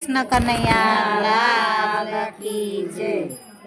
કૃષ્ણ કનૈયા લાલ કી જય.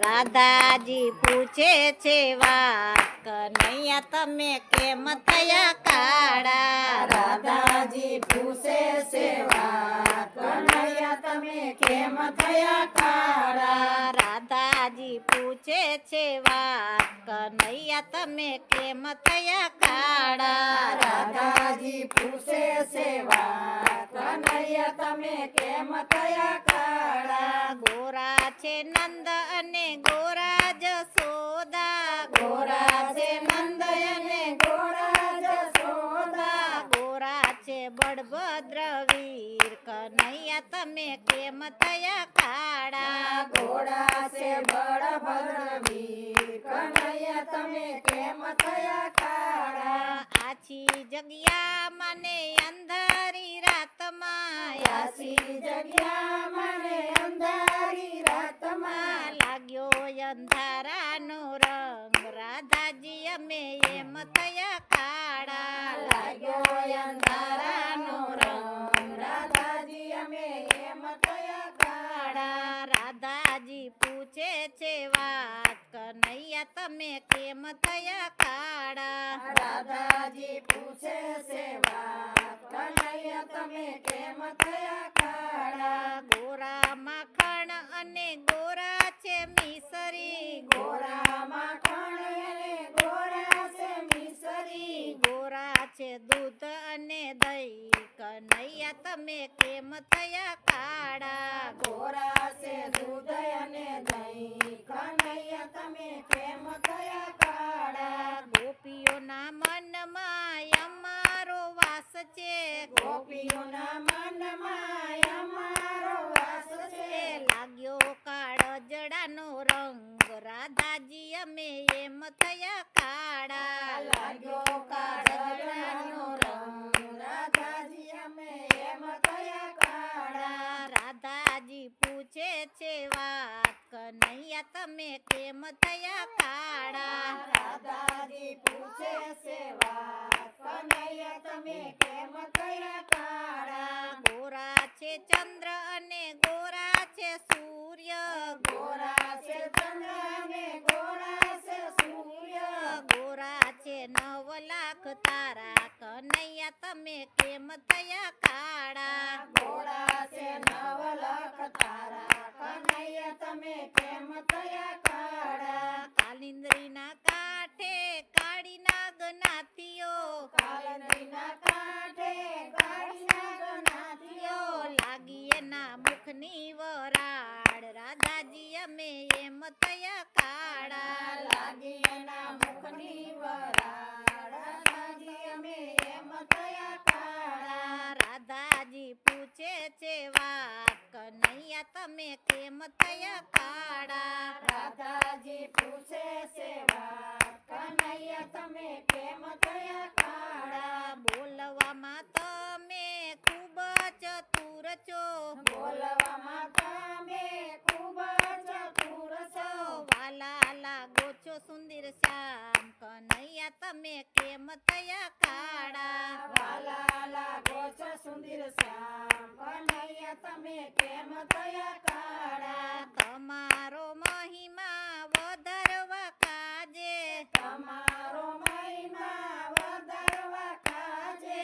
રાધાજી પૂછે છે વાત, કનૈયા તમે કેમ થયા કાળા? રાધાજી પૂછે છે વાત, કનૈયા તમે કેમ થયા કાળા? રાધાજી પૂછે છે વાત, કનૈયા તમે કેમ થયા કાળા? રાધાજી પૂછે છે વાત, કનૈયા તમે કેમ થયા કાળા? ગોરા છે નંદ અને ગોરા જશોદા, ગોરા છે નંદ અને ગોરા જશોદા, ગોરા છે બળભદ્ર વીર, કનૈયા તમે કેમ થયા કાળા? ગોરા છે બળભદ્ર વીર, કનૈયા તમે કેમ થયા કાળા? આછી જગ્યામાં ને અંધારી રાતમાં, આછી જગ્યામાં ને અંધારી રાતમાં, લાગ્યો અંધારાનો રંગ, રાધાજી અમે એમ થયા કાળા. લાગ્યો અંધારાનો રંગ, રાધાજી અમે એમ થયા કાળા. રાધાજી પૂછે છે વાત, કનૈયા તમે કેમ થયા કાળા? રાધાજી પૂછે છે વાત, કનૈયા તમે કેમ થયા કાળા? ગોરા માખણ અને ગોરા છે મિસરી, ગોરા માખણ અને ગોરા છે મિસરી, ગોરા છે દૂધ અને દહીં, કનૈયા તમે કેમ થયા કાળા? ગોરા છે દૂધ અને દહીં, કનૈયા તમે કેમ થયા કાળા? ગોપીઓના મનમાં અમારો વાસ છે, ગોપીઓના મનમાં અમારો વાસ છે, લાગ્યો કાળજડાનો રંગ, રાધાજી અમે એમ થયા કાળા. લાગ્યો કાળજાનો રંગ, રાધાજી અમે એમ થયા કાળા. રાધાજી પૂછે છે વાત, કનૈયા તમે કેમ થયા કાળા? રાધાજી પૂછે છે વાત, કનૈયા તમે કેમ થયા કાળા? ગોરા છે ચંદ્ર અને ગોરા છે સૂર્ય, ગોરા છે ચંદ્ર અને ગોરા છે સૂર્ય, ગોરા છે 9 લાખ તારા, કનૈયા તમે કેમ થયા કાળા? ગોરા છે 9 લાખ તારા, કનૈયા તમે કેમ થયા કાળા? કાલિંદરીના કાંઠે કાળી નાગ નાથીઓ, કાલિંદરીના કાંઠે કાળી નાગ નાથીઓ, લાગી એના મુખની વરાળ, રાધાજી અમે એમ થયા કાળા. લાગી એના મુખની વરાળ, રાધાજી અમે એમ થયા કાળા. રાધાજી પૂછે છે વાત, કનૈયા તમે કેમ થયા કાળા? રાધાજી પૂછે છે વાત, કનૈયા તમે કેમ થયા કાળા? બોલવામાં તમે ખૂબ ચતુર છો, બોલવામાં તમે ખૂબ ચતુર છો, વાલા લાગો છો સુંદર શ્યામ, કનૈયા તમે કેમ થયા કાળા? વાલા લાગો છો સુંદર શ્યામ, કનૈયા તમે કેમ થયા કાળા? તમારો મહિમા વધારવા કાજે, તમારો મહિમા વધારવા કાજે,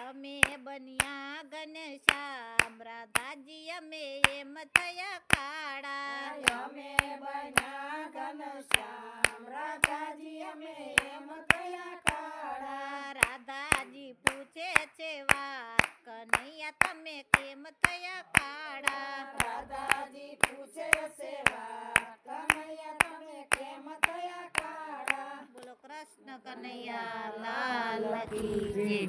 અમે બન્યા ઘનશ્યામ, રાધાજી અમે એમ થયા કાળા. અમે બન્યા ઘનશ્યામ, રાધાજી અમે એમ થયા કાળા. રાધાજી પૂછે છે વાત, કનૈયા તમે કેમ થયા કાળા? રાધાજી પૂછે છે વાત, કનૈયા તમે કેમ થયા કાળા? બોલો કૃષ્ણ કનૈયા લાલ કી જય.